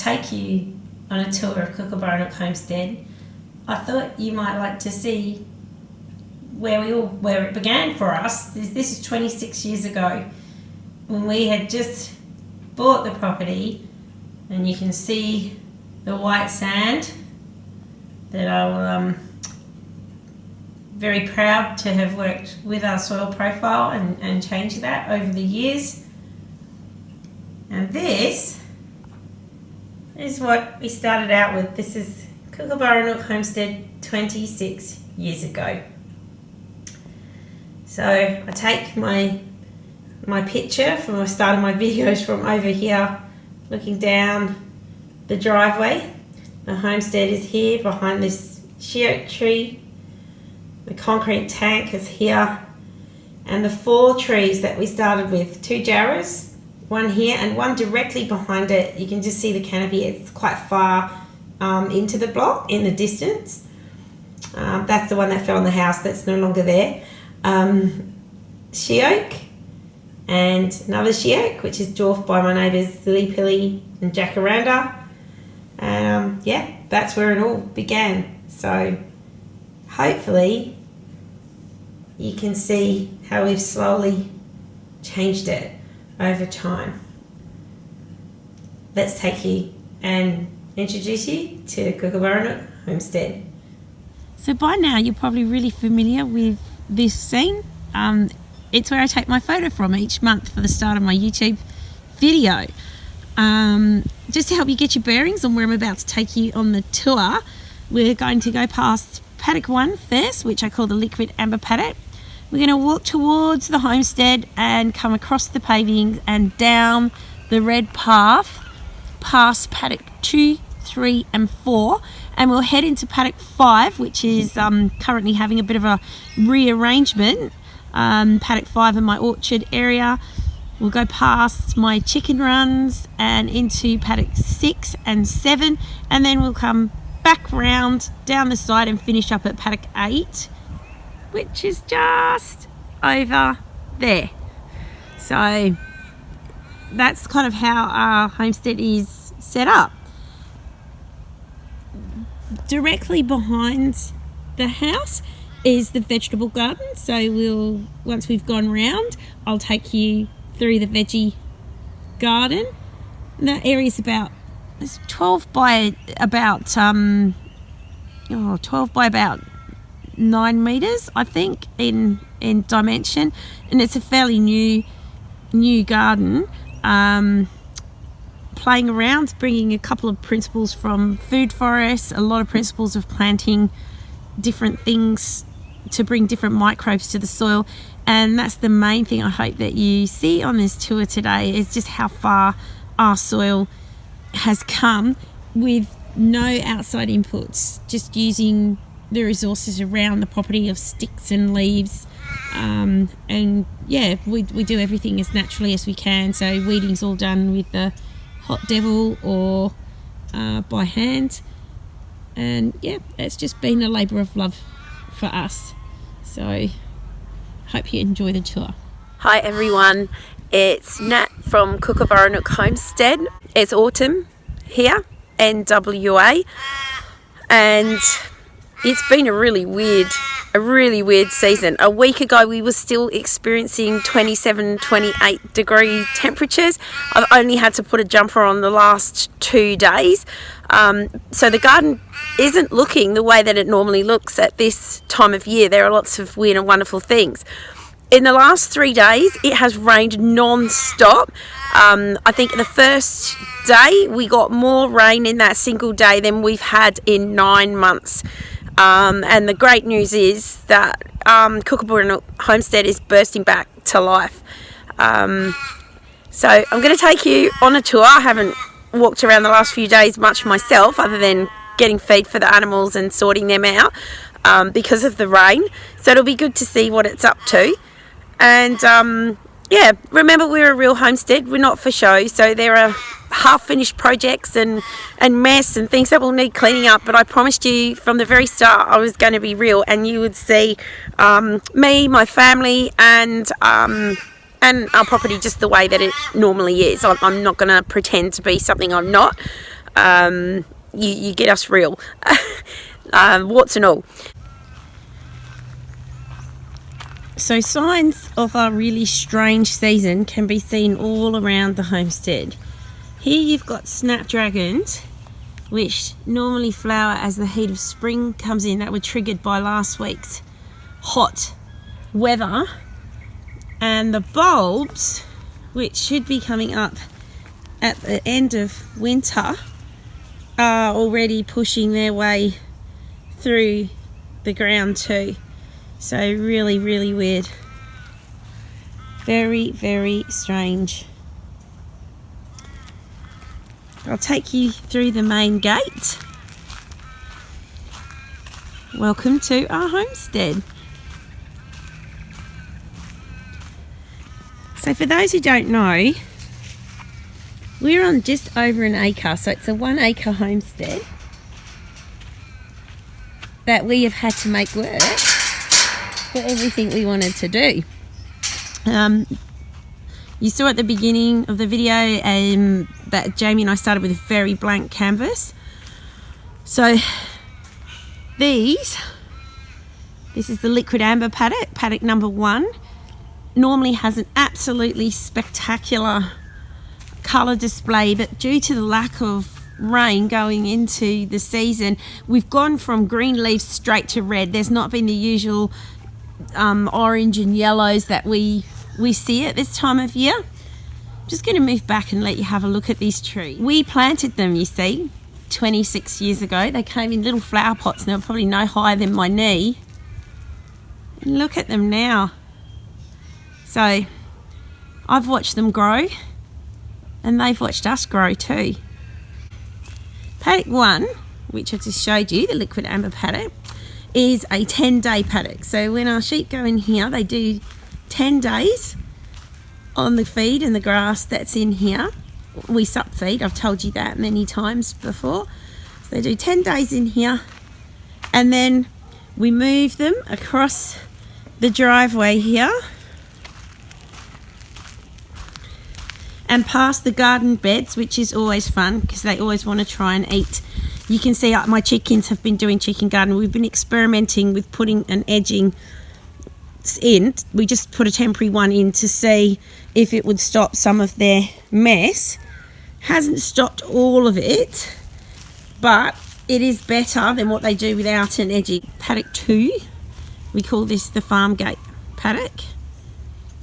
take you on a tour of Kookaburra Homestead, I thought you might like to see where it began for us. This is 26 years ago when we had just bought the property, and you can see the white sand that I'm very proud to have worked with our soil profile and changed that over the years. And this is what we started out with. This is Kookaburra Homestead 26 years ago. So I take my picture from the start of my videos from over here, looking down the driveway. The homestead is here behind this she oak tree. The concrete tank is here, and the 4 trees that we started with, 2 jarrahs, one here and one directly behind it. You can just see the canopy. It's quite far into the block in the distance. That's the one that fell on the house. That's no longer there. She oak and another she oak, which is dwarfed by my neighbours Lily Pilly and Jacaranda. Yeah, that's where it all began. So hopefully you can see how we've slowly changed it over time. Let's take you and introduce you to Kookaburra Homestead. So by now you're probably really familiar with this scene. It's where I take my photo from each month for the start of my YouTube video. Just to help you get your bearings on where I'm about to take you on the tour, we're going to go past paddock 1 first, which I call the liquid amber paddock. We're going to walk towards the homestead and come across the paving and down the red path past paddock 2, 3 and 4, and we'll head into paddock 5, which is currently having a bit of a rearrangement. Paddock 5 in my orchard area. We'll go past my chicken runs and into paddock 6 and 7, and then we'll come back round down the side and finish up at paddock 8, which is just over there. So that's kind of how our homestead is set up. Directly behind the house is the vegetable garden. So once we've gone round, I'll take you through the veggie garden. And that area is about 12 by about 9 meters, I think, in dimension, and it's a fairly new garden. Playing around, bringing a couple of principles from food forests, a lot of principles of planting different things to bring different microbes to the soil, and that's the main thing I hope that you see on this tour today, is just how far our soil has come with no outside inputs, just using the resources around the property of sticks and leaves, and yeah, we do everything as naturally as we can. So weeding's all done with the hot devil or by hand, and yeah, it's just been a labour of love for us. So hope you enjoy the tour. Hi everyone, it's Nat from Kookaburra Homestead. It's autumn here in WA, and it's been a really weird season. A week ago we were still experiencing 27, 28 degree temperatures. I've only had to put a jumper on the last 2 days. So the garden isn't looking the way that it normally looks at this time of year. There are lots of weird and wonderful things. In the last 3 days, it has rained non-stop. I think the first day we got more rain in that single day than we've had in 9 months. And the great news is that Kookaburra Homestead is bursting back to life. So I'm going to take you on a tour. I haven't walked around the last few days much myself, other than getting feed for the animals and sorting them out because of the rain. So it'll be good to see what it's up to. And yeah, remember, we're a real homestead. We're not for show. So there are half-finished projects and mess and things that will need cleaning up. But I promised you from the very start I was going to be real, and you would see me, my family, and our property just the way that it normally is. I'm not going to pretend to be something I'm not. you get us real, warts and all. So signs of a really strange season can be seen all around the homestead. Here you've got snapdragons, which normally flower as the heat of spring comes in. That were triggered by last week's hot weather. And the bulbs, which should be coming up at the end of winter, are already pushing their way through the ground too. So really, really weird. Very, very strange. I'll take you through the main gate. Welcome to our homestead. So for those who don't know, we're on just over an acre. So it's a 1 acre homestead that we have had to make work for everything we wanted to do. You saw at the beginning of the video that Jamie and I started with a very blank canvas. So this is the liquid amber paddock, paddock number 1. Normally has an absolutely spectacular colour display, but due to the lack of rain going into the season, we've gone from green leaves straight to red. There's not been the usual orange and yellows that we see at this time of year. I'm just going to move back and let you have a look at these trees. We planted them, you see, 26 years ago. They came in little flower pots and they were probably no higher than my knee. And look at them now. So I've watched them grow and they've watched us grow too. Paddock 1, which I just showed you, the liquid amber paddock, is a 10-day paddock. So when our sheep go in here, they do 10 days on the feed and the grass that's in here. We sup feed, I've told you that many times before. So they do 10 days in here and then we move them across the driveway here and past the garden beds, which is always fun because they always want to try and eat. You can see my chickens have been doing chicken garden. We've been experimenting with putting an edging in. We just put a temporary one in to see if it would stop some of their mess. Hasn't stopped all of it, but it is better than what they do without an edging. Paddock 2, we call this the farm gate paddock.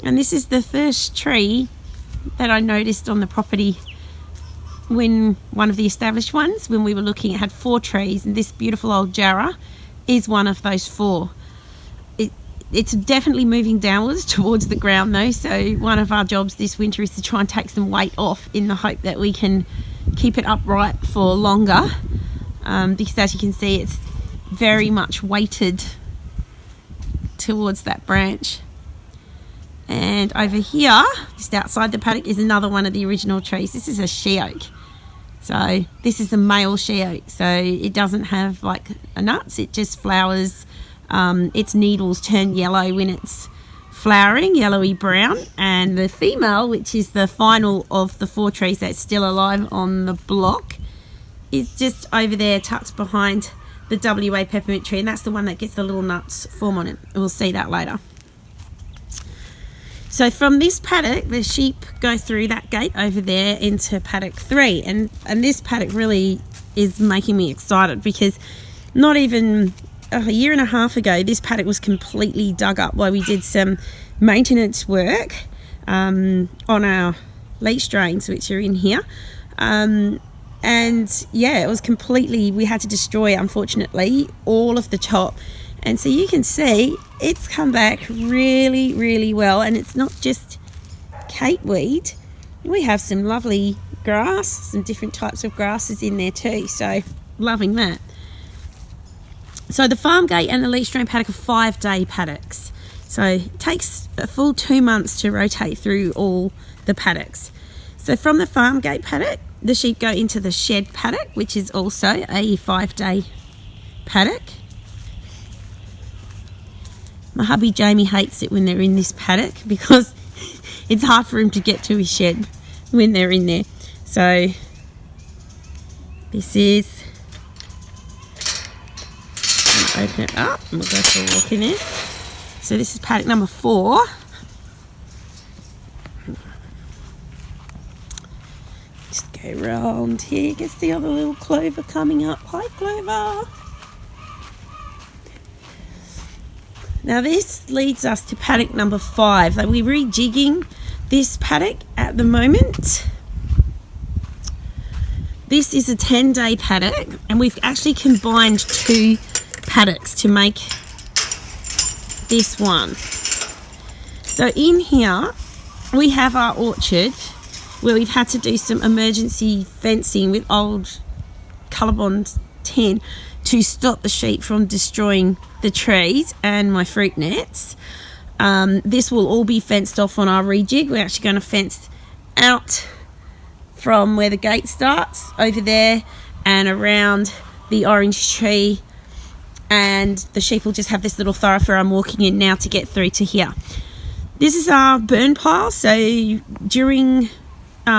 And this is the first tree that I noticed on the property when one of the established ones, when we were looking, it had 4 trees, and this beautiful old jarrah is one of those 4. It's definitely moving downwards towards the ground though, so one of our jobs this winter is to try and take some weight off in the hope that we can keep it upright for longer, because as you can see it's very much weighted towards that branch. And over here, just outside the paddock, is another one of the original trees. This is a she oak. So this is a male she oak. So it doesn't have like nuts, it just flowers. Its needles turn yellow when it's flowering, yellowy brown. And the female, which is the final of the 4 trees that's still alive on the block, is just over there tucked behind the WA peppermint tree. And that's the one that gets the little nuts form on it. We'll see that later. So from this paddock, the sheep go through that gate over there into paddock 3. And this paddock really is making me excited because not even a year and a half ago, this paddock was completely dug up while we did some maintenance work on our leach drains, which are in here. And yeah, it was completely, we had to destroy, unfortunately, all of the top. And so you can see it's come back really, really well. And it's not just capeweed. We have some lovely grass, some different types of grasses in there too. So loving that. So the farm gate and the leach drain paddock are 5-day paddocks. So it takes a full 2 months to rotate through all the paddocks. So from the farm gate paddock, the sheep go into the shed paddock, which is also a 5-day paddock. My hubby Jamie hates it when they're in this paddock because it's hard for him to get to his shed when they're in there. So This is, open it up and we'll go for a look in it. So this is paddock number 4. Just go round here, you can see all the little clover coming up. Hi Clover! Now this leads us to paddock number 5. Like, we're rejigging this paddock at the moment. This is a 10-day paddock, and we've actually combined 2 paddocks to make this one. So in here we have our orchard where we've had to do some emergency fencing with old Colorbond tin to stop the sheep from destroying the trees and my fruit nets. This will all be fenced off on our rejig. We're actually going to fence out from where the gate starts over there and around the orange tree, and the sheep will just have this little thoroughfare I'm walking in now to get through to here. This is our burn pile, so during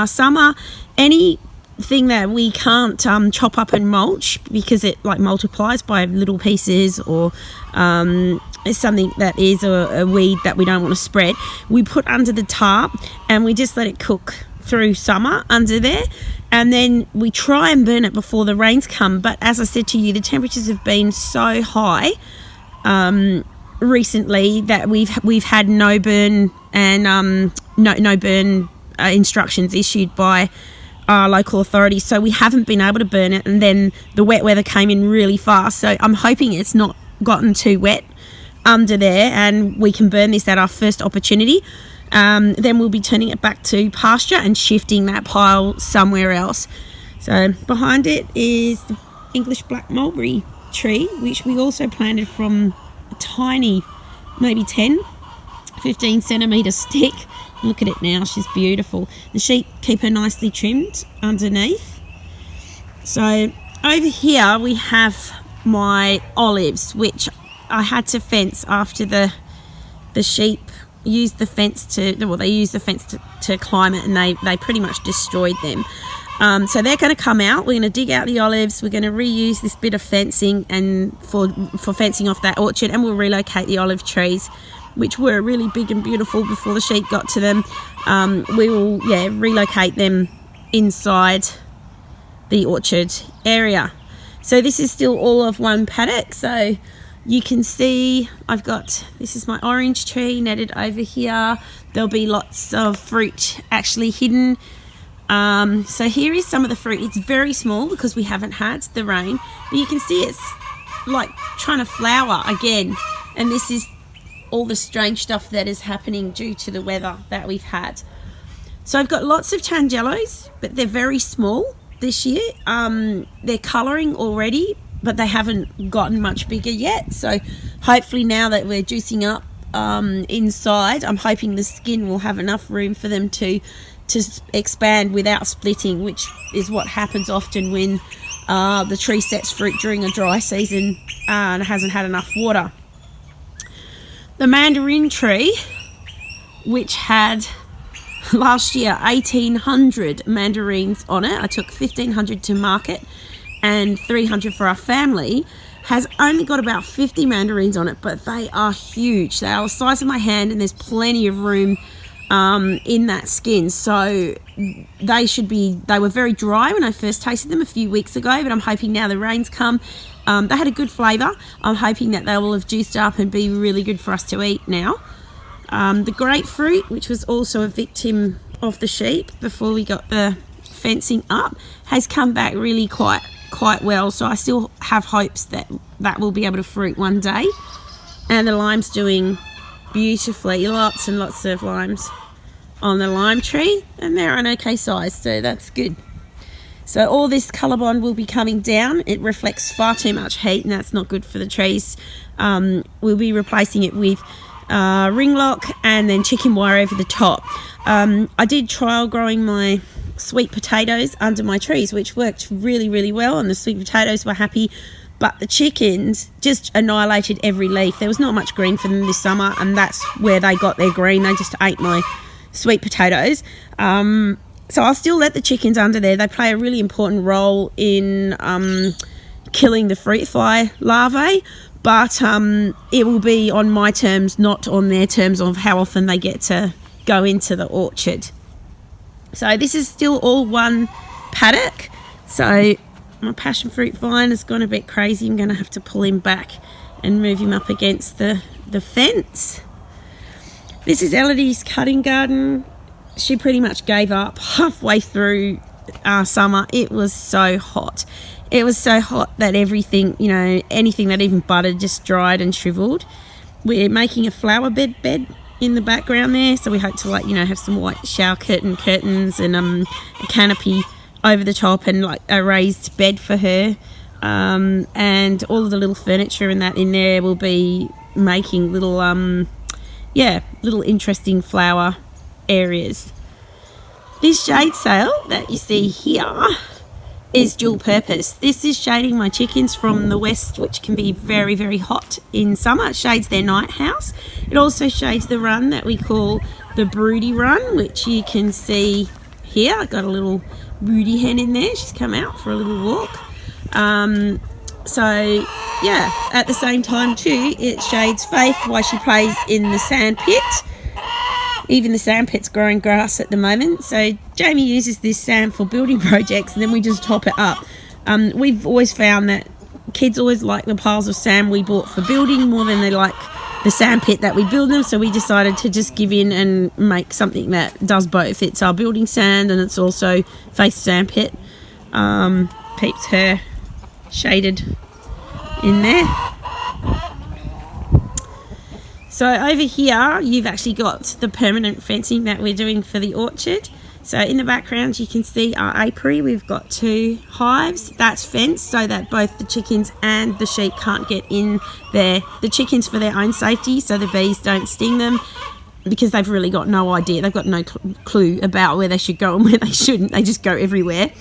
summer, anything that we can't chop up and mulch because it like multiplies by little pieces, or it's something that is a weed that we don't want to spread, we put under the tarp and we just let it cook through summer under there, and then we try and burn it before the rains come. But as I said to you, the temperatures have been so high recently that we've had no burn and no burn instructions issued by our local authorities, so we haven't been able to burn it. And then the wet weather came in really fast, so I'm hoping it's not gotten too wet under there and we can burn this at our first opportunity. Then we'll be turning it back to pasture and shifting that pile somewhere else. So behind it is the English black mulberry tree, which we also planted from a tiny, maybe 10-15 centimetre stick. Look at it now, she's beautiful. The sheep keep her nicely trimmed underneath. So over here we have my olives, which I had to fence after the sheep used the fence to climb it, and they pretty much destroyed them. So they're going to come out. We're going to dig out the olives. We're going to reuse this bit of fencing and for fencing off that orchard, and we'll relocate the olive trees, which were really big and beautiful before the sheep got to them. We will relocate them inside the orchard area. So this is still all of one paddock. So you can see this is my orange tree netted over here. There'll be lots of fruit actually hidden. So here is some of the fruit. It's very small because we haven't had the rain, but you can see it's like trying to flower again. And this is all the strange stuff that is happening due to the weather that we've had. So I've got lots of tangelos, but they're very small this year. They're colouring already, but they haven't gotten much bigger yet. So hopefully now that we're juicing up inside, I'm hoping the skin will have enough room for them to expand without splitting, which is what happens often when the tree sets fruit during a dry season and hasn't had enough water. The mandarin tree, which had last year 1,800 mandarins on it, I took 1,500 to market and 300 for our family, has only got about 50 mandarins on it, but they are huge. They are the size of my hand, and there's plenty of room in that skin. So they were very dry when I first tasted them a few weeks ago, but I'm hoping now the rains come. They had a good flavour. I'm hoping that they will have juiced up and be really good for us to eat now. The grapefruit, which was also a victim of the sheep before we got the fencing up, has come back really quite well. So I still have hopes that will be able to fruit one day. And the lime's doing beautifully. Lots and lots of limes on the lime tree, and they're an okay size, so that's good. So all this Colorbond will be coming down. It reflects far too much heat, and that's not good for the trees. We'll be replacing it with ring lock and then chicken wire over the top. I did trial growing my sweet potatoes under my trees, which worked really, really well, and the sweet potatoes were happy, but the chickens just annihilated every leaf. There was not much green for them this summer, and that's where they got their green. They just ate my sweet potatoes. So I'll still let the chickens under there. They play a really important role in killing the fruit fly larvae, but it will be on my terms, not on their terms of how often they get to go into the orchard. So this is still all one paddock. So my passion fruit vine has gone a bit crazy. I'm going to have to pull him back and move him up against the fence. This is Elodie's cutting garden. She pretty much gave up halfway through summer. It was so hot. It was so hot that everything, anything that even budded just dried and shriveled. We're making a flower bed in the background there, so we hope to have some white shower curtains and a canopy over the top and like a raised bed for her, and all of the little furniture and that in there will be making little little interesting flower areas. This shade sail that you see here is dual purpose. This is shading my chickens from the west, which can be very, very hot in summer. It shades their night house. It also shades the run that we call the broody run, which you can see here. I've got a little broody hen in there. She's come out for a little walk. At the same time too, it shades Faith while she plays in the sand pit. Even the sand pit's growing grass at the moment. So Jamie uses this sand for building projects, and then we just top it up. We've always found that kids always like the piles of sand we bought for building more than they like the sand pit that we build them. So we decided to just give in and make something that does both. It's our building sand and it's also Faith's sand pit. Peeps her shaded in there. So over here, you've actually got the permanent fencing that we're doing for the orchard. So in the background, you can see our apiary. We've got 2 hives. That's fenced so that both the chickens and the sheep can't get in there. The chickens for their own safety, so the bees don't sting them, because they've really got no idea. They've got no clue about where they should go and where they shouldn't. They just go everywhere.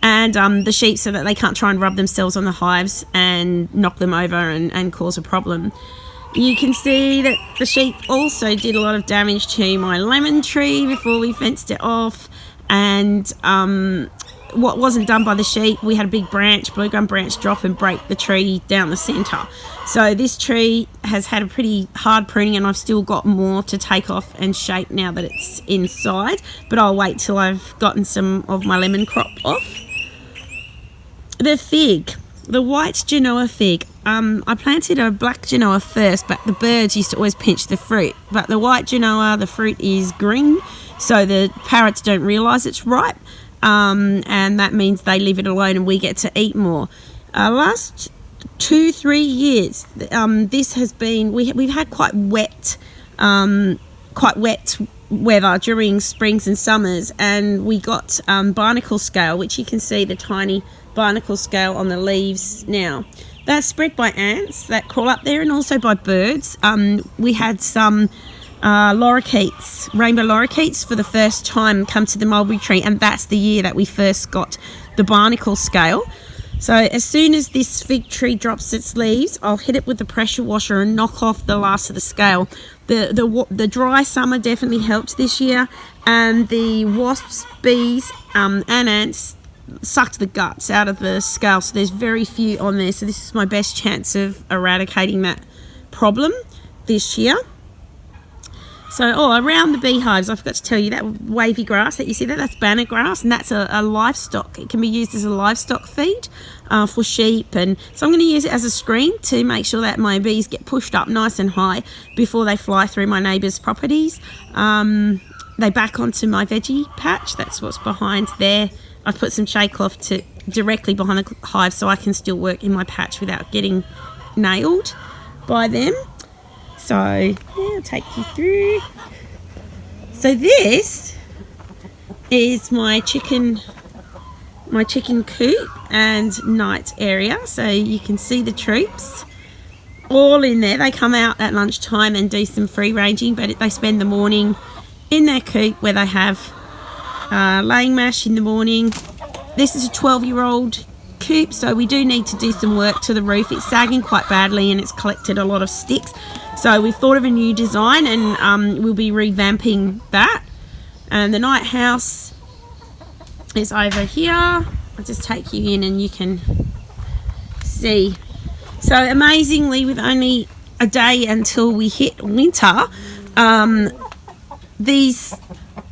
And the sheep, so that they can't try and rub themselves on the hives and knock them over and cause a problem. You can see that the sheep also did a lot of damage to my lemon tree before we fenced it off. And what wasn't done by the sheep, we had a big branch, blue gum branch, drop and break the tree down the centre. So this tree has had a pretty hard pruning, and I've still got more to take off and shape now that it's inside. But I'll wait till I've gotten some of my lemon crop off. The fig. The white Genoa fig. I planted a black Genoa first, but the birds used to always pinch the fruit. But the white Genoa, the fruit is green, so the parrots don't realise it's ripe, and that means they leave it alone and we get to eat more. Last 2-3 years, this has been, we've had quite wet weather during springs and summers, and we got barnacle scale, which you can see the tiny barnacle scale on the leaves now. That's spread by ants that crawl up there, and also by birds. We had some lorikeets, rainbow lorikeets, for the first time come to the mulberry tree, and that's the year that we first got the barnacle scale. So as soon as this fig tree drops its leaves, I'll hit it with the pressure washer and knock off the last of the scale. The dry summer definitely helped this year, and the wasps, bees, and ants sucked the guts out of the scale, so there's very few on there. So this is my best chance of eradicating that problem this year. So around the beehives, I forgot to tell you, that wavy grass that you see there, that's banner grass, and that's a livestock. It can be used as a livestock feed for sheep, and so I'm going to use it as a screen to make sure that my bees get pushed up nice and high before they fly through my neighbours' properties. They back onto my veggie patch. That's what's behind there. I've put some shade cloth directly behind the hive so I can still work in my patch without getting nailed by them. So I'll take you through. So this is my chicken coop and night area. So you can see the troops all in there. They come out at lunchtime and do some free ranging, but they spend the morning in their coop where they have laying mash in the morning. This is a 12-year-old coop, so we do need to do some work to the roof. It's sagging quite badly and it's collected a lot of sticks. So we've thought of a new design, and we'll be revamping that. And the night house is over here. I'll just take you in and you can see. So amazingly, with only a day until we hit winter, these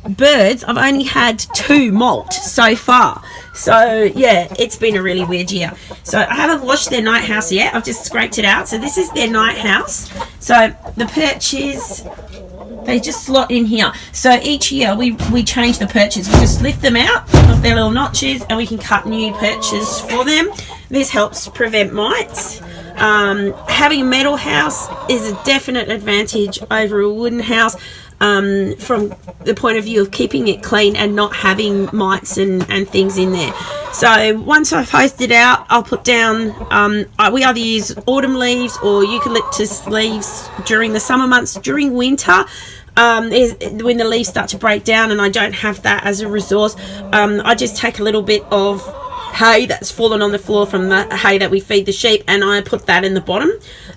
birds, I've only had 2 molt so far. So yeah, it's been a really weird year. So I haven't washed their night house yet. I've just scraped it out. So this is their night house. So the perches, they just slot in here. So each year we change the perches. We just lift them out of their little notches and we can cut new perches for them. This helps prevent mites. Having a metal house is a definite advantage over a wooden house, from the point of view of keeping it clean and not having mites and things in there. So once I've hosed it out, I'll put down, we either use autumn leaves or eucalyptus leaves during the summer months. During winter, when the leaves start to break down and I don't have that as a resource, I just take a little bit of hay that's fallen on the floor from the hay that we feed the sheep, and I put that in the bottom.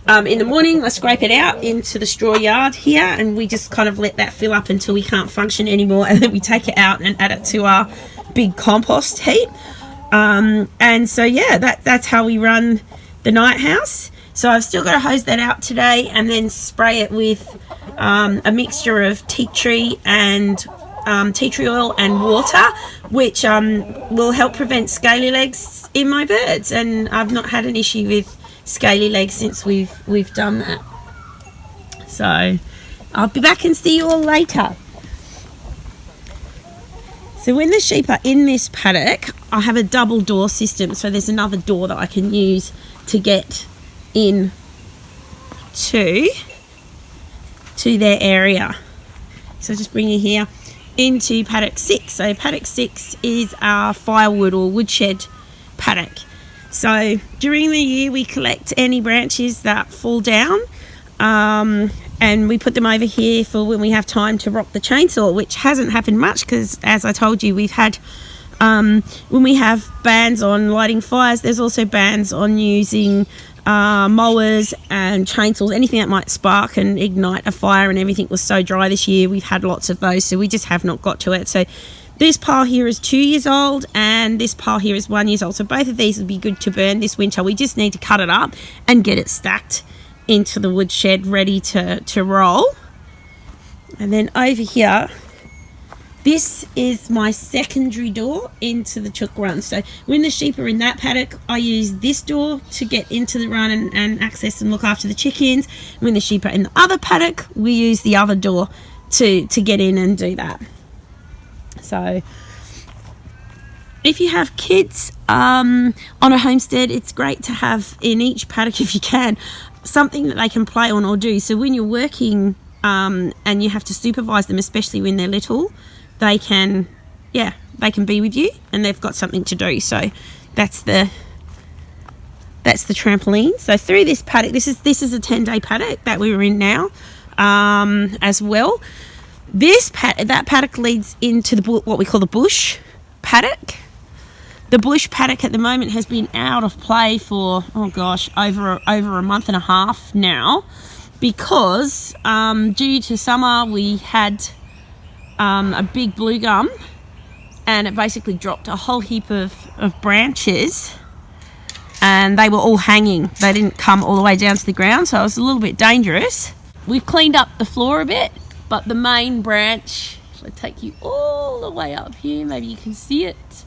In the morning I scrape it out into the straw yard here, and we just kind of let that fill up until we can't function anymore, and then we take it out and add it to our big compost heap. And so yeah, that's how we run the night house. So I've still got to hose that out today and then spray it with a mixture of tea tree oil and water, which will help prevent scaly legs in my birds, and I've not had an issue with scaly legs since we've done that. So I'll be back and see you all later. So when the sheep are in this paddock, I have a double door system, so there's another door that I can use to get in to their area. So just bring you here into paddock 6. So paddock 6 is our firewood or woodshed paddock. So during the year we collect any branches that fall down, and we put them over here for when we have time to rock the chainsaw, which hasn't happened much because, as I told you, we've had when we have bans on lighting fires, there's also bans on using mowers and chainsaws, anything that might spark and ignite a fire, and everything was so dry this year. We've had lots of those, so we just have not got to it. So this pile here is 2 years old and this pile here is 1 year old, so both of these would be good to burn this winter. We just need to cut it up and get it stacked into the woodshed ready to roll. And then over here, this is my secondary door into the chook run. So when the sheep are in that paddock, I use this door to get into the run and access and look after the chickens. When the sheep are in the other paddock, we use the other door to get in and do that. So if you have kids on a homestead, it's great to have in each paddock, if you can, something that they can play on or do. So when you're working and you have to supervise them, especially when they're little, they can be with you and they've got something to do. So that's the trampoline. So through this paddock, this is a 10-day paddock that we were in now, as well. That paddock leads into what we call the bush paddock. The bush paddock at the moment has been out of play for over a month and a half now, because due to summer we had a big blue gum, and it basically dropped a whole heap of branches, and they were all hanging. They didn't come all the way down to the ground, so it was a little bit dangerous. We've cleaned up the floor a bit, but the main branch, shall I take you all the way up here, maybe you can see it.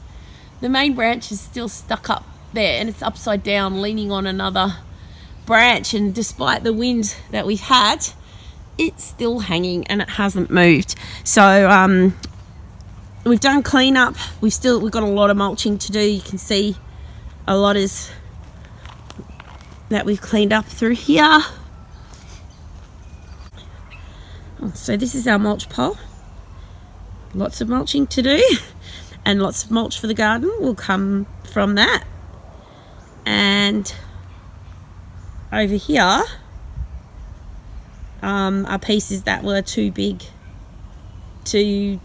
The main branch is still stuck up there, and it's upside down leaning on another branch, and despite the wind that we've had, it's still hanging and it hasn't moved. So we've done cleanup. We've got a lot of mulching to do. You can see a lot is that we've cleaned up through here. So this is our mulch pile. Lots of mulching to do, and lots of mulch for the garden will come from that. And over here are pieces that were too big to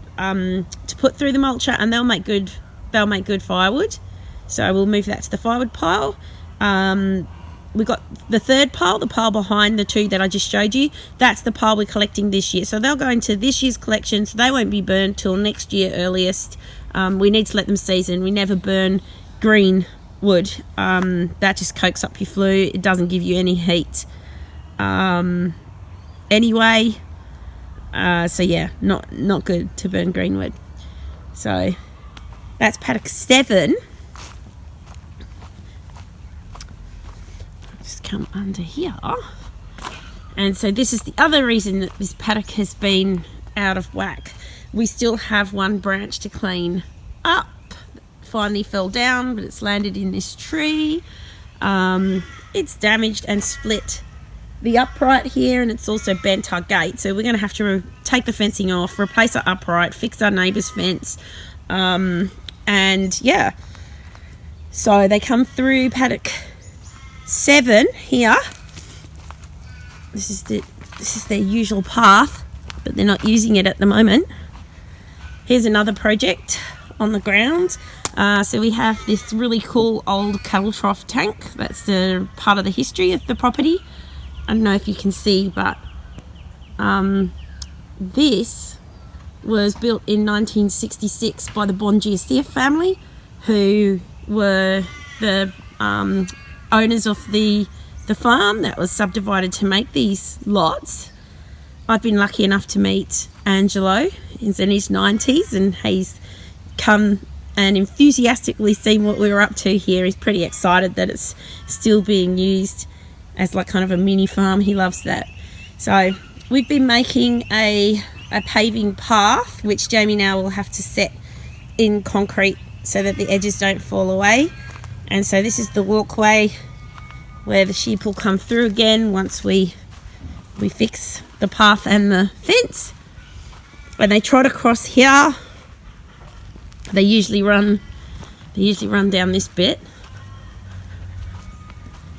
put through the mulcher, and they'll make good firewood. So we'll move that to the firewood pile. we got the third pile, the pile behind the two that I just showed you. That's the pile we're collecting this year. So they'll go into this year's collection, so they won't be burned till next year earliest. We need to let them season. We never burn green wood. That just cokes up your flue. It doesn't give you any heat anyway. So yeah, not good to burn green wood. So that's paddock 7. Just come under here. And so this is the other reason that this paddock has been out of whack. We still have one branch to clean up. Finally fell down, but it's landed in this tree. It's damaged and split the upright here, and it's also bent our gate. So we're going to have to take the fencing off, replace our upright, fix our neighbour's fence. And yeah, so they come through paddock 7 here. This is their usual path, but they're not using it at the moment. Here's another project on the ground. So we have this really cool old cattle trough tank. That's the part of the history of the property. I don't know if you can see, but this was built in 1966 by the Bongiasir family, who were the owners of the farm that was subdivided to make these lots. I've been lucky enough to meet Angelo. He's in his 90s, and he's come and enthusiastically seen what we were up to here. He's pretty excited that it's still being used as like kind of a mini farm. He loves that. So we've been making a paving path, which Jamie now will have to set in concrete so that the edges don't fall away. And so this is the walkway where the sheep will come through again once we fix the path and the fence. When they trot across here, they usually run down this bit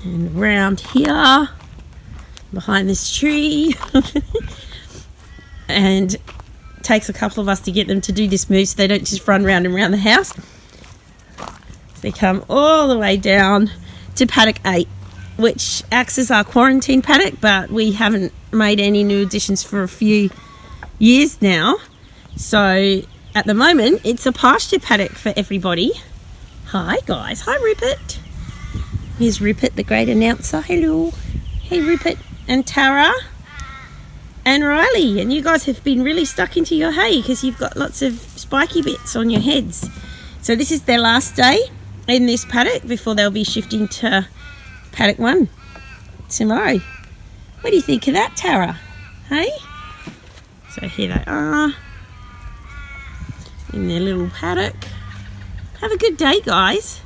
and around here behind this tree. And it takes a couple of us to get them to do this move so they don't just run round and round the house. They come all the way down to paddock 8, which acts as our quarantine paddock, but we haven't made any new additions for a few years now. So at the moment, it's a pasture paddock for everybody. Hi guys. Hi Rupert. Here's Rupert, the great announcer. Hello. Hey Rupert and Tara and Riley. And you guys have been really stuck into your hay because you've got lots of spiky bits on your heads. So this is their last day in this paddock before they'll be shifting to paddock 1 tomorrow. What do you think of that, Tara? Hey? So here they are in their little paddock. Have a good day, guys.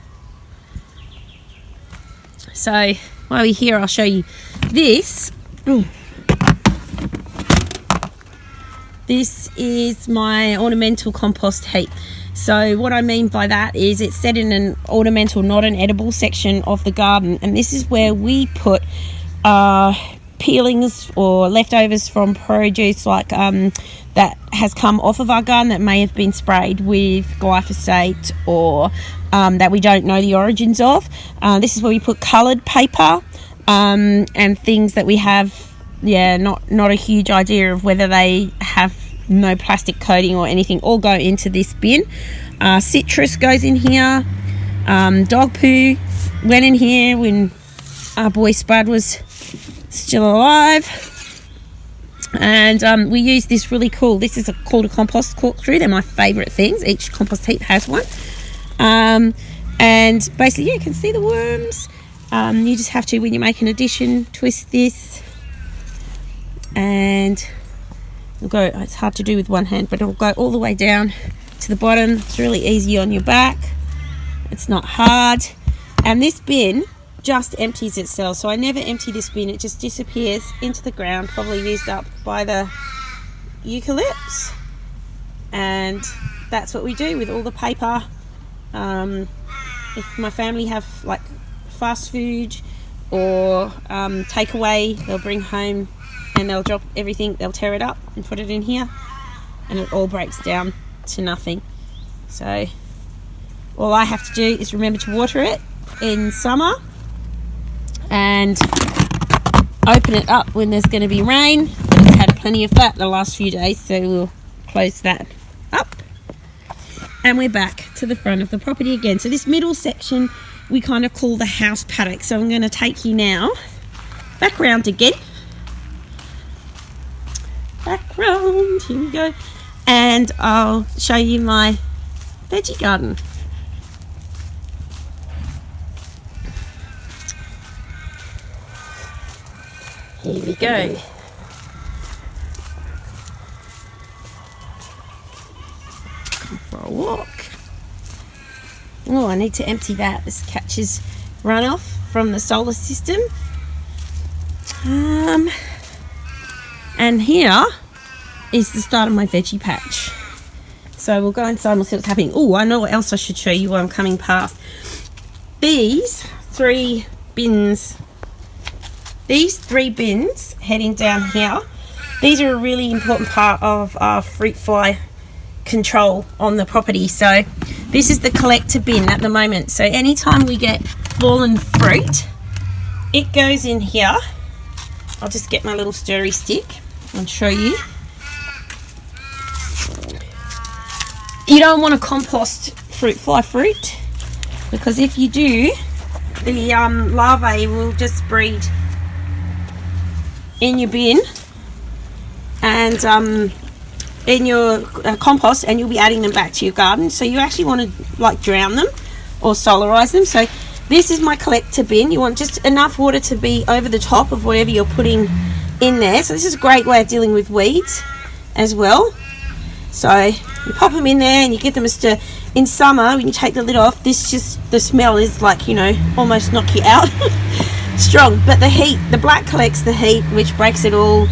So while we're here, I'll show you this. Ooh. This is my ornamental compost heap. So what I mean by that is it's set in an ornamental, not an edible section of the garden, and this is where we put peelings or leftovers from produce like that has come off of our garden that may have been sprayed with glyphosate or that we don't know the origins of. This is where we put coloured paper and things that we have, not a huge idea of whether they have no plastic coating or anything, all go into this bin. Citrus goes in here. Dog poo went in here when our boy Spud was still alive. And we use this really cool, this is called a compost corkscrew. They're my favourite things. Each compost heap has one. And basically, you can see the worms. You just have to, when you make an addition, twist this and it'll go, it's hard to do with one hand, but it'll go all the way down to the bottom. It's really easy on your back. It's not hard. And this bin just empties itself. So I never empty this bin. It just disappears into the ground, probably used up by the eucalypts. And that's what we do with all the paper. If my family have like fast food or takeaway, they'll bring home and they'll drop everything, they'll tear it up and put it in here, and it all breaks down to nothing. So all I have to do is remember to water it in summer, and open it up when there's going to be rain. But it's had plenty of that the last few days, so we'll close that up. And we're back to the front of the property again. So this middle section we kind of call the house paddock. So I'm going to take you now back round again. Back round, here we go. And I'll show you my veggie garden. Here we go. Come for a walk. Oh, I need to empty that. This catches runoff from the solar system. And here is the start of my veggie patch. So we'll go inside and we'll see what's happening. Oh, I know what else I should show you while I'm coming past. These three bins heading down here, these are a really important part of our fruit fly control on the property. So this is the collector bin at the moment. So anytime we get fallen fruit, it goes in here. I'll just get my little stirry stick and show you. You don't want to compost fruit fly fruit, because if you do, the larvae will just breed in your bin and in your compost, and you'll be adding them back to your garden. So you actually want to like drown them or solarize them. So this is my collector bin. You want just enough water to be over the top of whatever you're putting in there. So this is a great way of dealing with weeds as well. So you pop them in there and you give them a stir. In summer, when you take the lid off, the smell is like, you know, almost knock you out. Strong. But the heat, the black collects the heat, which breaks it all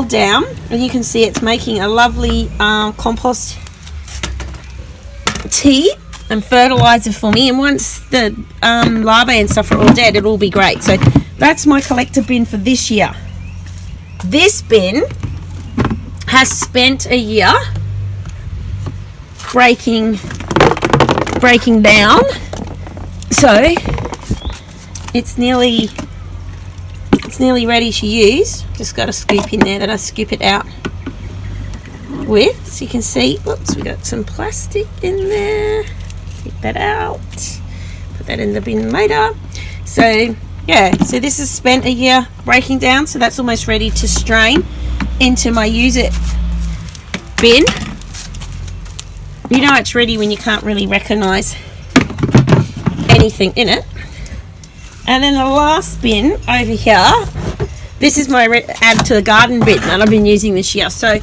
down. And you can see it's making a lovely compost tea and fertilizer for me. And once the larvae and stuff are all dead, it'll all be great. So that's my collector bin for this year. This bin has spent a year breaking down, so it's nearly ready to use. Just got a scoop in there that I scoop it out with, so you can see. Oops, we got some plastic in there. Take that out, put that in the bin later. So yeah, so this has spent a year breaking down, so that's almost ready to strain into my use it bin. You know it's ready when you can't really recognize anything in it. And then the last bin over here, this is my add to the garden bin that I've been using this year. So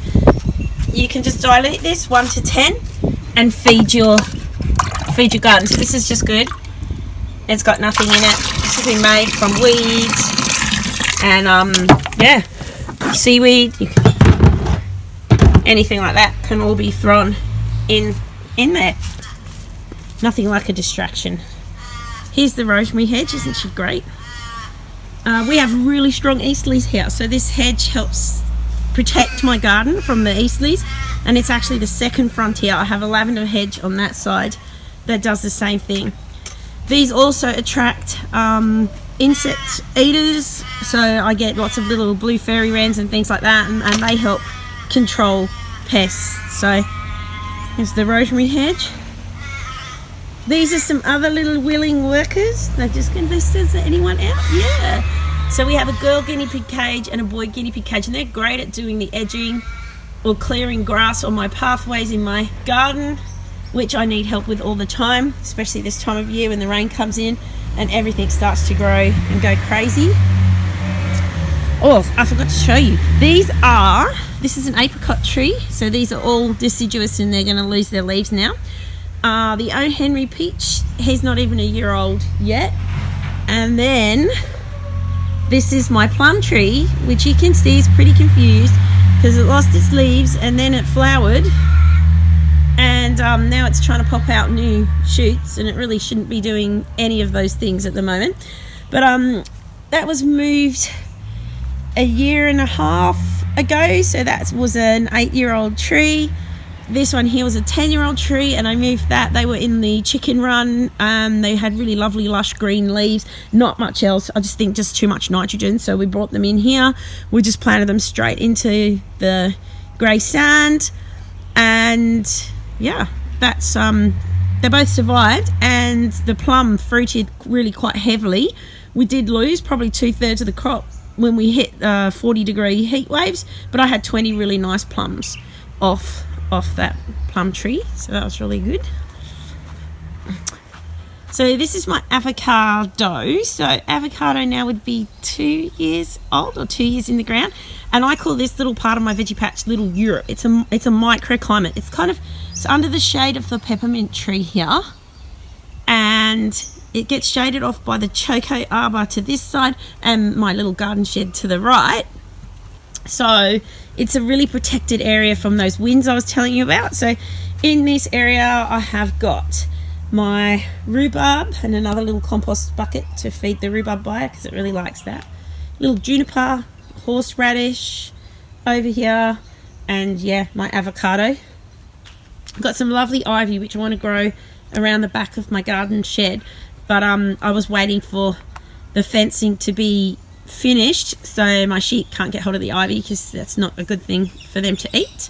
you can just dilute this 1 to 10 and feed your garden. So this is just good. It's got nothing in it. It's been made from weeds and yeah, seaweed. Anything like that can all be thrown in there. Nothing like a distraction. Here's the rosemary hedge. Isn't she great? We have really strong easterlies here, so this hedge helps protect my garden from the easterlies, and it's actually the second front here. I have a lavender hedge on that side that does the same thing. These also attract insect eaters, so I get lots of little blue fairy wrens and things like that, and they help control pests. So here's the rosemary hedge. These are some other little willing workers. They're just going to be, is there anyone out? Yeah. So we have a girl guinea pig cage and a boy guinea pig cage, and they're great at doing the edging or clearing grass on my pathways in my garden, which I need help with all the time, especially this time of year when the rain comes in and everything starts to grow and go crazy. Oh, I forgot to show you. This is an apricot tree, so these are all deciduous and they're going to lose their leaves now. The O. Henry peach, he's not even a year old yet. And then this is my plum tree, which you can see is pretty confused because it lost its leaves and then it flowered, and now it's trying to pop out new shoots, and it really shouldn't be doing any of those things at the moment. But that was moved a year and a half ago, so that was an 8-year-old tree. This one here was a 10-year-old tree, and I moved that. They were in the chicken run. They had really lovely lush green leaves, not much else. I just think just too much nitrogen, so we brought them in here. We just planted them straight into the grey sand, and yeah, that's they both survived, and the plum fruited really quite heavily. We did lose probably 2/3 of the crop when we hit 40-degree heat waves, but I had 20 really nice plums off that plum tree, so that was really good. So this is my avocado. So avocado now would be 2 years old, or 2 years in the ground, and I call this little part of my veggie patch Little Europe. It's a microclimate. It's under the shade of the peppermint tree here, and it gets shaded off by the choco arbor to this side and my little garden shed to the right. So it's a really protected area from those winds I was telling you about. So in this area I have got my rhubarb and another little compost bucket to feed the rhubarb by, because it really likes that. Little juniper, horseradish over here, and yeah, my avocado. I've got some lovely ivy which I want to grow around the back of my garden shed, but I was waiting for the fencing to be finished so my sheep can't get hold of the ivy, because that's not a good thing for them to eat.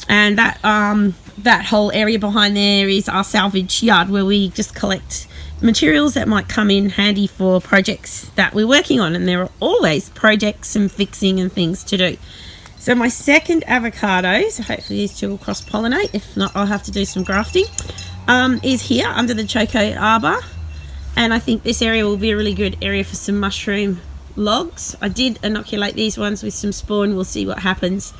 And that whole area behind there is our salvage yard, where we just collect materials that might come in handy for projects that we're working on, and there are always projects and fixing and things to do. So my second avocado, so hopefully these two will cross-pollinate, if not I'll have to do some grafting, is here under the choco arbor, and I think this area will be a really good area for some mushroom logs. I did inoculate these ones with some spawn. We'll see what happens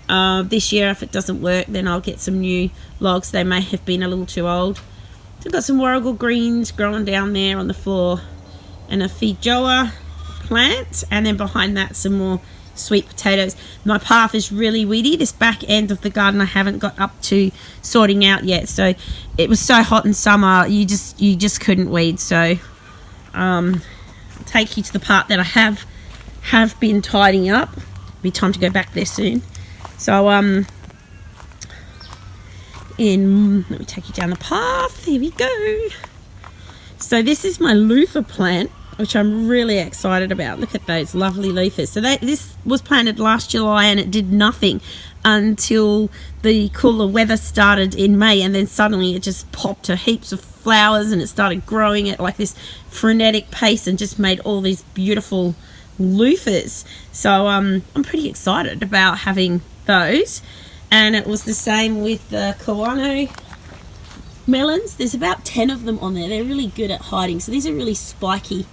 this year. If it doesn't work, then I'll get some new logs. They may have been a little too old. So I've got some warrigal greens growing down there on the floor, and a feijoa plant, and then behind that some more sweet potatoes. My path is really weedy. This back end of the garden I haven't got up to sorting out yet. So it was so hot in summer, you just couldn't weed. So I'll take you to the part that I have been tidying up. It'll be time to go back there soon. So let me take you down the path. Here we go. So this is my loofah plant, which I'm really excited about. Look at those lovely loofahs. So this was planted last July, and it did nothing until the cooler weather started in May, and then suddenly it just popped to heaps of flowers, and it started growing at like this frenetic pace and just made all these beautiful loofahs. So I'm pretty excited about having those. And it was the same with the Kawano melons. There's about 10 of them on there. They're really good at hiding. So these are really spiky.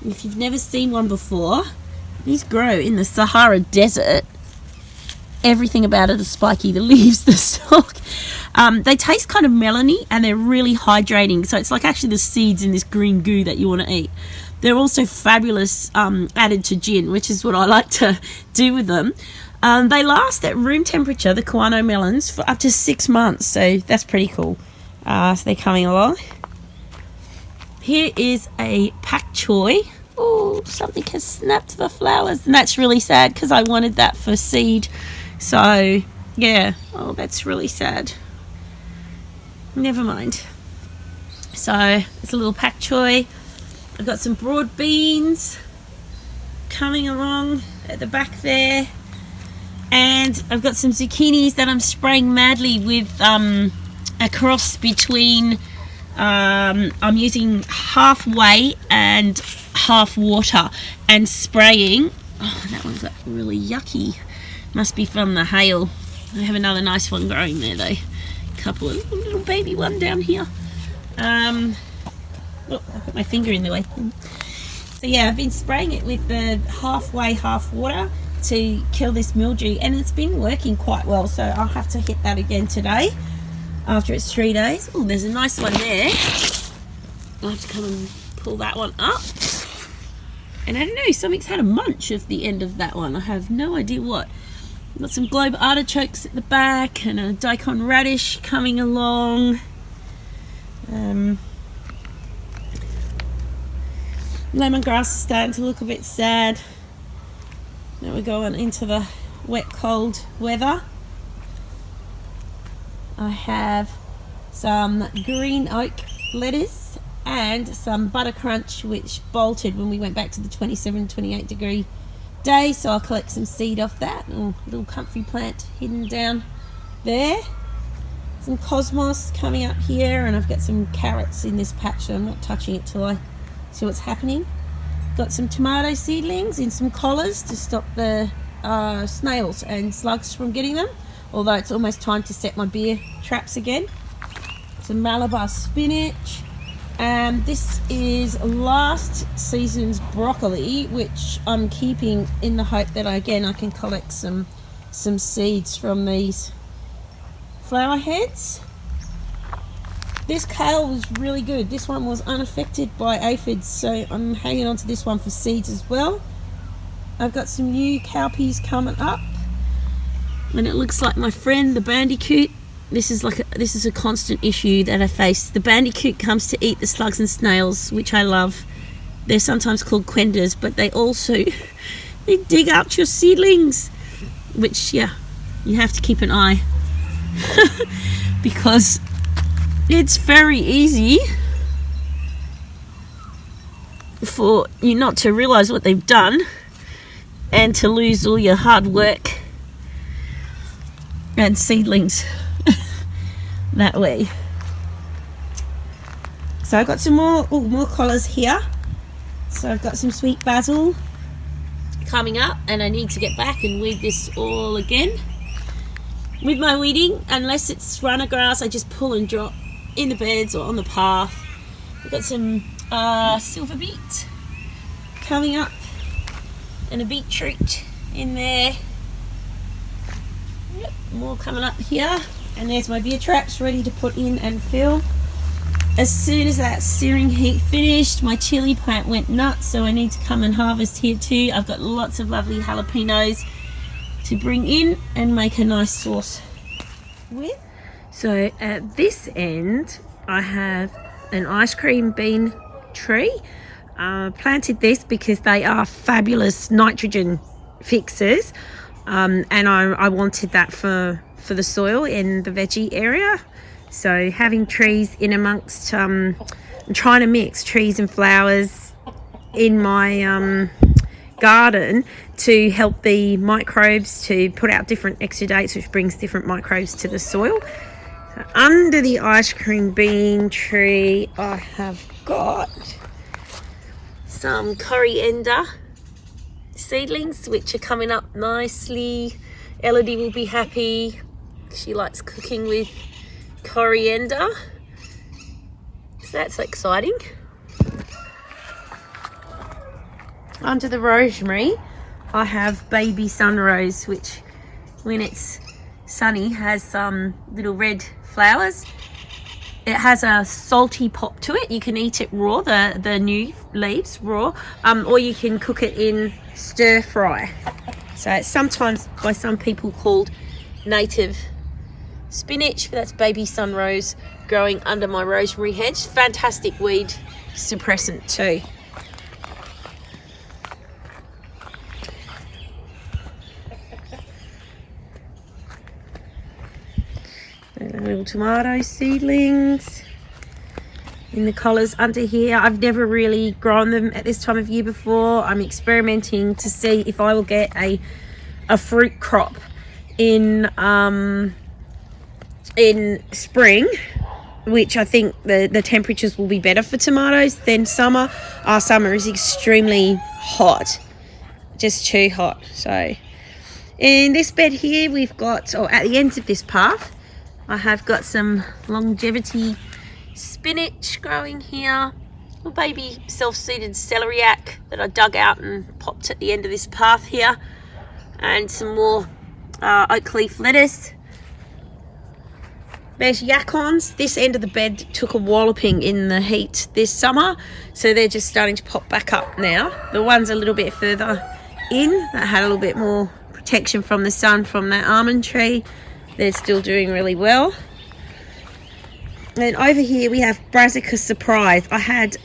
If you've never seen one before, these grow in the Sahara Desert. Everything about it is spiky. The leaves, the stalk. They taste kind of melony, and they're really hydrating. So it's like actually the seeds in this green goo that you want to eat. They're also fabulous added to gin, which is what I like to do with them. They last at room temperature, the Kawano melons, for up to 6 months. So that's pretty cool. So they're coming along. Here is a pak choy. Oh, something has snapped the flowers, and that's really sad because I wanted that for seed. So yeah, oh, that's really sad. Never mind. So it's a little pak choy. I've got some broad beans coming along at the back there, and I've got some zucchinis that I'm spraying madly with a cross between I'm using half whey and half water and spraying. Oh, that one got really yucky. Must be from the hail. I have another nice one growing there though. Couple of little baby one down here. Oh, I put my finger in the way. So yeah, I've been spraying it with the half whey, half water to kill this mildew, and it's been working quite well. So I'll have to hit that again today after it's 3 days. Oh, there's a nice one there. I'll have to come and pull that one up. And I don't know, something's had a munch of the end of that one. I have no idea what. Got some globe artichokes at the back and a daikon radish coming along. Lemongrass is starting to look a bit sad. Now we're going into the wet, cold weather. I have some green oak lettuce and some butter crunch, which bolted when we went back to the 27-28 degree day, so I'll collect some seed off that. Oh, little comfrey plant hidden down there. Some cosmos coming up here, and I've got some carrots in this patch, so I'm not touching it till I see what's happening. Got some tomato seedlings in some collars to stop the snails and slugs from getting them, although it's almost time to set my beer traps again. Some Malabar spinach, and this is last season's broccoli, which I'm keeping in the hope that I can collect some seeds from these flower heads. This kale was really good. This one was unaffected by aphids, so I'm hanging on to this one for seeds as well. I've got some new cowpeas coming up, and it looks like my friend the bandicoot. This is a constant issue that I face. The bandicoot comes to eat the slugs and snails, which I love. They're sometimes called quenders, but they also they dig out your seedlings, which you have to keep an eye because it's very easy for you not to realize what they've done and to lose all your hard work and seedlings that way. So I've got some more collars here. So I've got some sweet basil coming up, and I need to get back and weed this all again. With my weeding, unless it's runner grass, I just pull and drop in the beds or on the path. I've got some silver beet coming up and a beetroot in there. Yep, more coming up here. And there's my beer traps ready to put in and fill. As soon as that searing heat finished, my chili plant went nuts, so I need to come and harvest here too. I've got lots of lovely jalapenos to bring in and make a nice sauce with. So at this end, I have an ice cream bean tree. Planted this because they are fabulous nitrogen fixers, and I wanted that for the soil in the veggie area. So having trees in amongst, I'm trying to mix trees and flowers in my garden to help the microbes to put out different exudates, which brings different microbes to the soil. So under the ice cream bean tree, I have got some coriander seedlings, which are coming up nicely. Elodie will be happy. She likes cooking with coriander, so that's exciting. Under the rosemary, I have baby sunrose, which when it's sunny has some little red flowers. It has a salty pop to it. You can eat it raw, the new leaves raw, or you can cook it in stir fry. So it's sometimes by some people called native spinach, but that's baby sunrose growing under my rosemary hedge. Fantastic weed suppressant too. Little tomato seedlings in the collars under here. I've never really grown them at this time of year before. I'm experimenting to see if I will get a fruit crop in spring, which I think the temperatures will be better for tomatoes than summer. Our summer is extremely hot, just too hot. So in this bed here we've got, or at the ends of this path, I have got some longevity spinach growing here, a baby self-seeded celeriac that I dug out and popped at the end of this path here, and some more oak leaf lettuce. There's yacons. This end of the bed took a walloping in the heat this summer, so they're just starting to pop back up now. The ones a little bit further in that had a little bit more protection from the sun from that almond tree, they're still doing really well. And over here we have Brassica Surprise. I had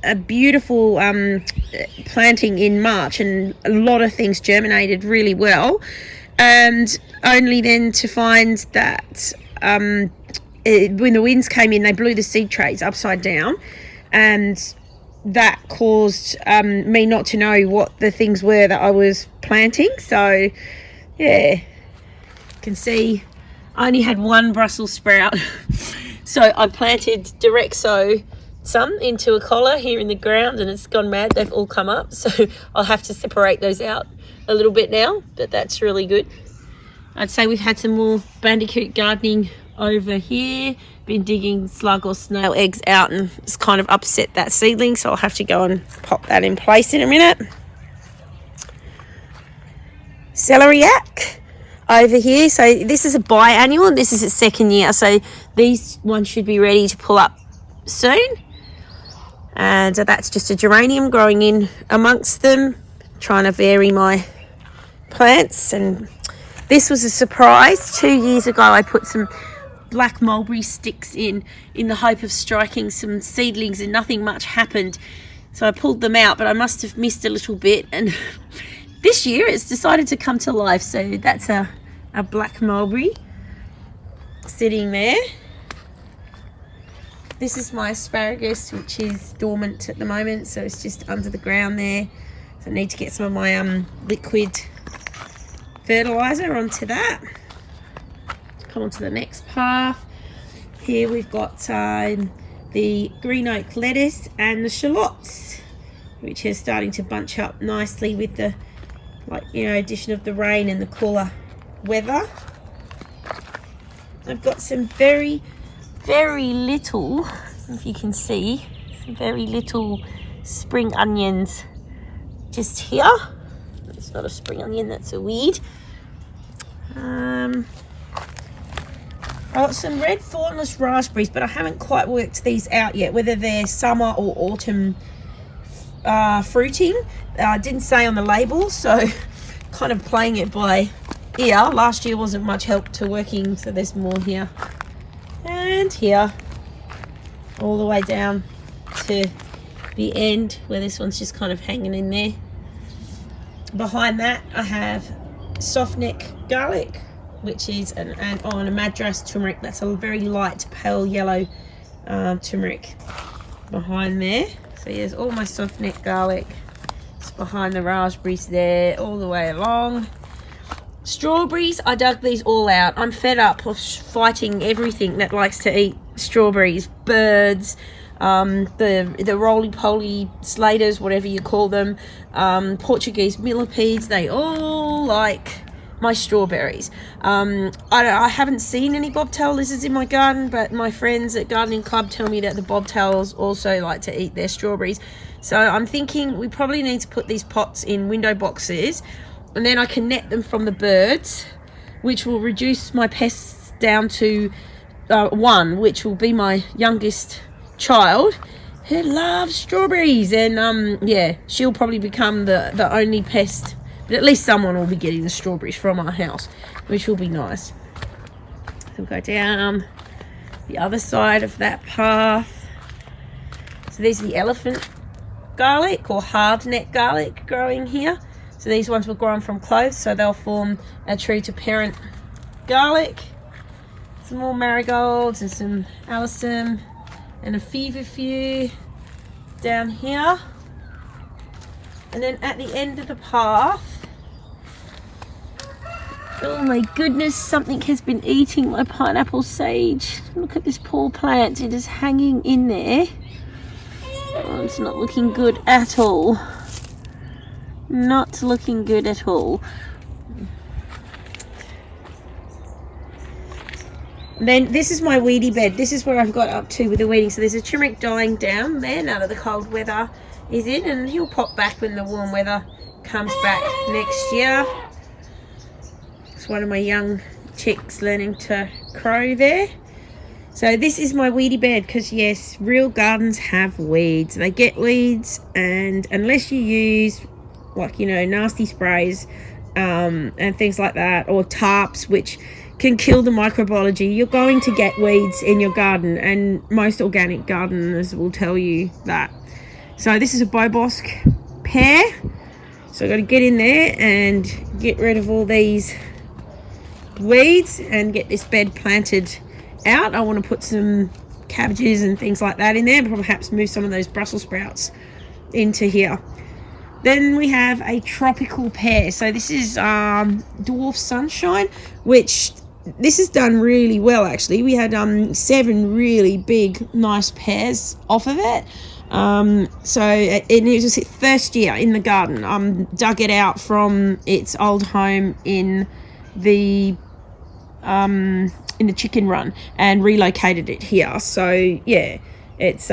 a beautiful planting in March, and a lot of things germinated really well, and only then to find that when the winds came in, they blew the seed trays upside down, and that caused me not to know what the things were that I was planting. So yeah, you can see I only had one Brussels sprout. So I planted direct sow some into a collar here in the ground, and it's gone mad. They've all come up, so I'll have to separate those out a little bit now, but that's really good. I'd say we've had some more bandicoot gardening over here. Been digging slug or snail eggs out, and it's kind of upset that seedling, so I'll have to go and pop that in place in a minute. Celeriac over here. So this is a biannual, and this is its second year, so these ones should be ready to pull up soon. And that's just a geranium growing in amongst them, trying to vary my plants. And this was a surprise. 2 years ago I put some black mulberry sticks in the hope of striking some seedlings, and nothing much happened, so I pulled them out, but I must have missed a little bit, and this year it's decided to come to life. So that's a black mulberry sitting there. This is my asparagus, which is dormant at the moment, so it's just under the ground there. So I need to get some of my liquid fertilizer onto that. Come on to the next path. Here we've got the green oak lettuce and the shallots, which are starting to bunch up nicely with the addition of the rain and the cooler weather. I've got some very little, if you can see, some very little spring onions just here. It's not a spring onion, that's a weed. I've got some red thornless raspberries, but I haven't quite worked these out yet, whether they're summer or autumn fruiting. Didn't say on the label, so kind of playing it by ear. Last year wasn't much help to working, so there's more here and here, all the way down to the end where this one's just kind of hanging in there. Behind that I have soft neck garlic, which is a madras turmeric. That's a very light pale yellow turmeric behind there. So here's all my soft neck garlic. It's behind the raspberries there, all the way along. Strawberries, I dug these all out. I'm fed up of fighting everything that likes to eat strawberries. Birds, the roly-poly slaters, whatever you call them, Portuguese millipedes, they all like my strawberries. I haven't seen any bobtail lizards in my garden, but my friends at Gardening Club tell me that the bobtails also like to eat their strawberries. So I'm thinking we probably need to put these pots in window boxes, and then I can net them from the birds, which will reduce my pests down to one, which will be my youngest child, who loves strawberries. And yeah, she'll probably become the only pest, but at least someone will be getting the strawberries from our house, which will be nice. So we'll go down the other side of that path. So there's the elephant garlic or hardneck garlic growing here. So these ones were grown from cloves, so they'll form a true to parent garlic. Some more marigolds and some alyssum and a feverfew down here. And then at the end of the path, oh my goodness, something has been eating my pineapple sage. Look at this poor plant, it is hanging in there. Oh, it's not looking good at all. Not looking good at all. Then this is my weedy bed. This is where I've got up to with the weeding. So there's a turmeric dying down there now that the cold weather is in, and he'll pop back when the warm weather comes back next year. It's one of my young chicks learning to crow there. So this is my weedy bed, because yes, real gardens have weeds. They get weeds, and unless you use nasty sprays and things like that, or tarps, which can kill the microbiology, you're going to get weeds in your garden, and most organic gardeners will tell you that. So this is a bobosc pear, so I've got to get in there and get rid of all these weeds and get this bed planted out. I want to put some cabbages and things like that in there, perhaps move some of those Brussels sprouts into here. Then we have a tropical pear. So this is Dwarf Sunshine, which this has done really well actually. We had 7 really big nice pears off of it. So it was its first year in the garden. Dug it out from its old home in the chicken run and relocated it here. So yeah, it's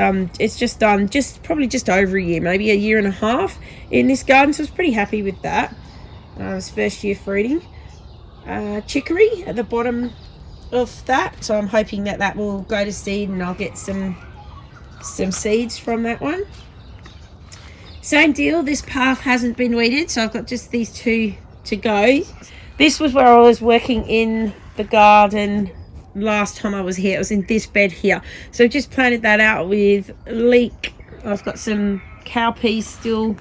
just done probably just over a year, maybe a year and a half in this garden. So I was pretty happy with that. It's first year fruiting. Chicory at the bottom of that, so I'm hoping that will go to seed and I'll get some seeds from that one. Same deal, this path hasn't been weeded, so I've got just these 2 to go. This was where I was working in the garden last time I was here. It was in this bed here, so I've just planted that out with leek. I've got some cowpeas still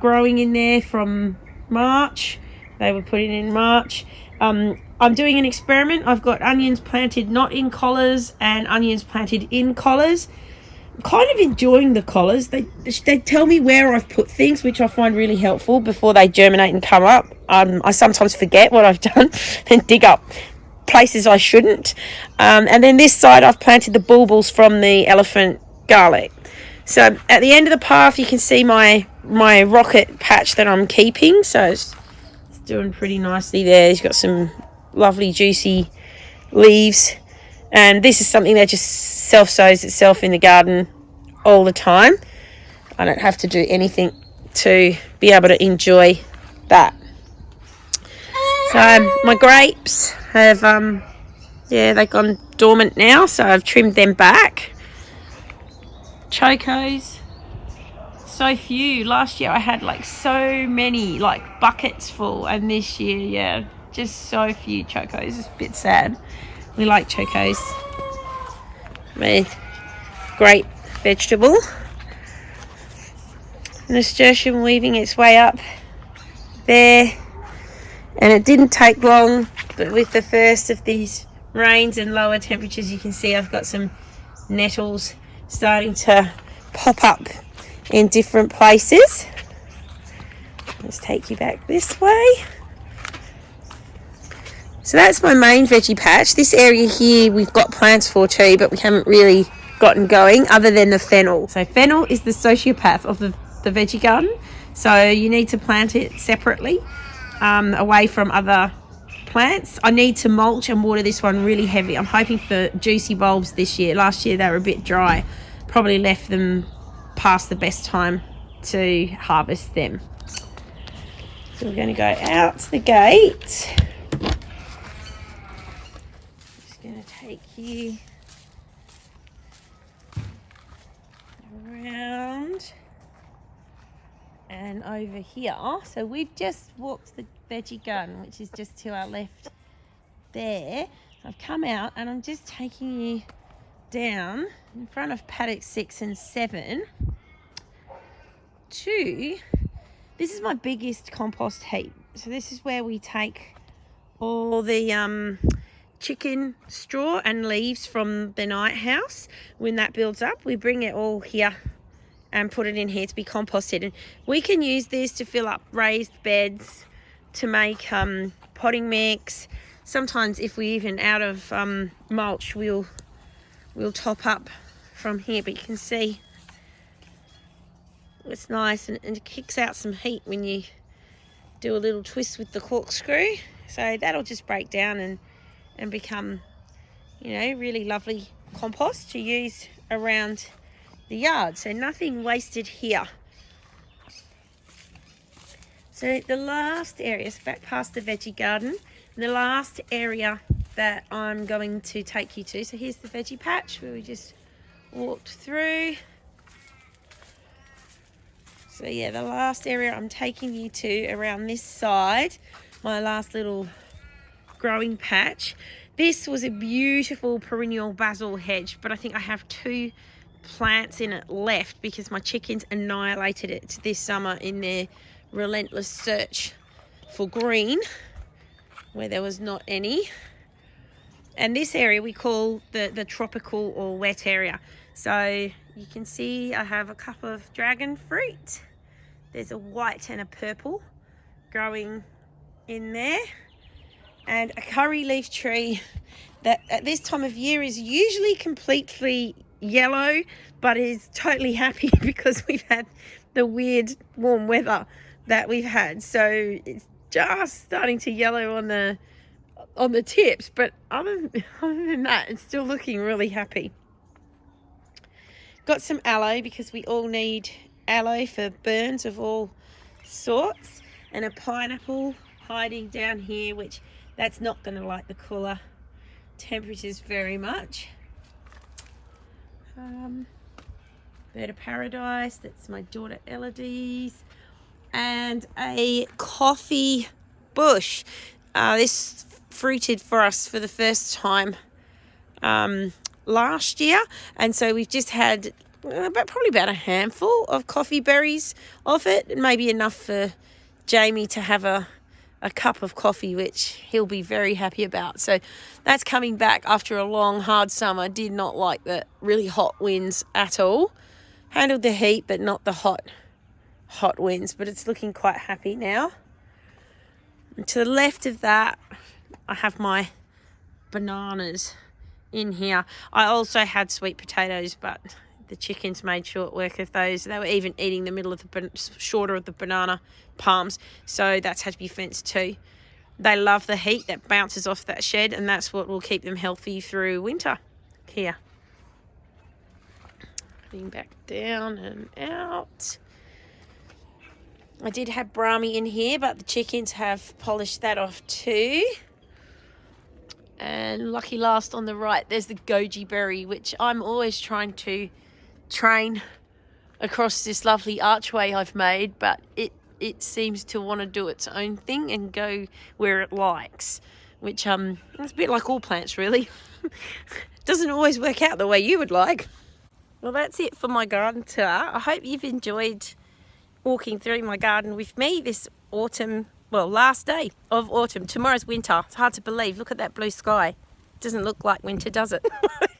growing in there from March. They were put in March. I'm doing an experiment. I've got onions planted not in collars and onions planted in collars. I'm kind of enjoying the collars. They tell me where I've put things, which I find really helpful before they germinate and come up. I sometimes forget what I've done and dig up places I shouldn't. And then this side I've planted the bulbils from the elephant garlic. So at the end of the path you can see my rocket patch that I'm keeping. So it's doing pretty nicely there. He's got some lovely juicy leaves, and this is something that just self-sows itself in the garden all the time. I don't have to do anything to be able to enjoy that. So my grapes have they've gone dormant now, so I've trimmed them back. Chocos, so few. Last year I had like so many, like buckets full, and this year, yeah, just so few chocos. It's a bit sad. We like chocos. With great vegetable. Nasturtium weaving its way up there, and it didn't take long, but with the first of these rains and lower temperatures, you can see I've got some nettles starting to pop up in different places. Let's take you back this way. So that's my main veggie patch. This area here we've got plants for too, but we haven't really gotten going other than the fennel. So fennel is the sociopath of the veggie garden. So you need to plant it separately away from other plants. I need to mulch and water this one really heavy. I'm hoping for juicy bulbs this year. Last year they were a bit dry. Probably left them past the best time to harvest them. So we're going to go out the gate. Just going to take you around and over here. So we've just walked the veggie garden, which is just to our left there. I've come out and I'm just taking you down in front of paddocks 6 and 7 to, this is my biggest compost heap. So this is where we take all the chicken straw and leaves from the night house. When that builds up, we bring it all here and put it in here to be composted. And we can use this to fill up raised beds, to make potting mix. Sometimes if we even out of mulch, we'll top up from here, but you can see it's nice, and it kicks out some heat when you do a little twist with the corkscrew. So that'll just break down and become, you know, really lovely compost to use around the yard. So nothing wasted here. So the last area is back past the veggie garden. The last area that I'm going to take you to, so here's the veggie patch where we just walked through. So yeah, the last area I'm taking you to around this side, my last little growing patch. This was a beautiful perennial basil hedge, but I think I have 2 plants in it left because my chickens annihilated it this summer in their relentless search for green where there was not any. And this area we call the tropical or wet area. So you can see I have a couple of dragon fruit. There's a white and a purple growing in there. And a curry leaf tree that at this time of year is usually completely yellow, but is totally happy because we've had the weird warm weather that we've had. So it's just starting to yellow on the tips, but other than that, it's still looking really happy. Got some aloe because we all need aloe for burns of all sorts, and a pineapple hiding down here, which that's not going to like the cooler temperatures very much. Bird of paradise, that's my daughter Elodie's, and a coffee bush. This fruited for us for the first time last year, and so we've just had probably about a handful of coffee berries off it, and maybe enough for Jamie to have a cup of coffee, which he'll be very happy about. So that's coming back after a long hard summer. Did not like the really hot winds at all. Handled the heat but not the hot winds, but it's looking quite happy now. And to the left of that I have my bananas in here. I also had sweet potatoes, but the chickens made short work of those. They were even eating the middle of the shorter of the banana palms, so that's had to be fenced too. They love the heat that bounces off that shed, and that's what will keep them healthy through winter here. Getting back down and out. I did have brahmi in here, but the chickens have polished that off too. And lucky last on the right, there's the goji berry, which I'm always trying to train across this lovely archway I've made, but it seems to want to do its own thing and go where it likes, which it's a bit like all plants really. Doesn't always work out the way you would like. Well, that's it for my garden tour. I hope you've enjoyed walking through my garden with me this autumn. Well, last day of autumn. Tomorrow's winter. It's hard to believe. Look at that blue sky. It doesn't look like winter, does it?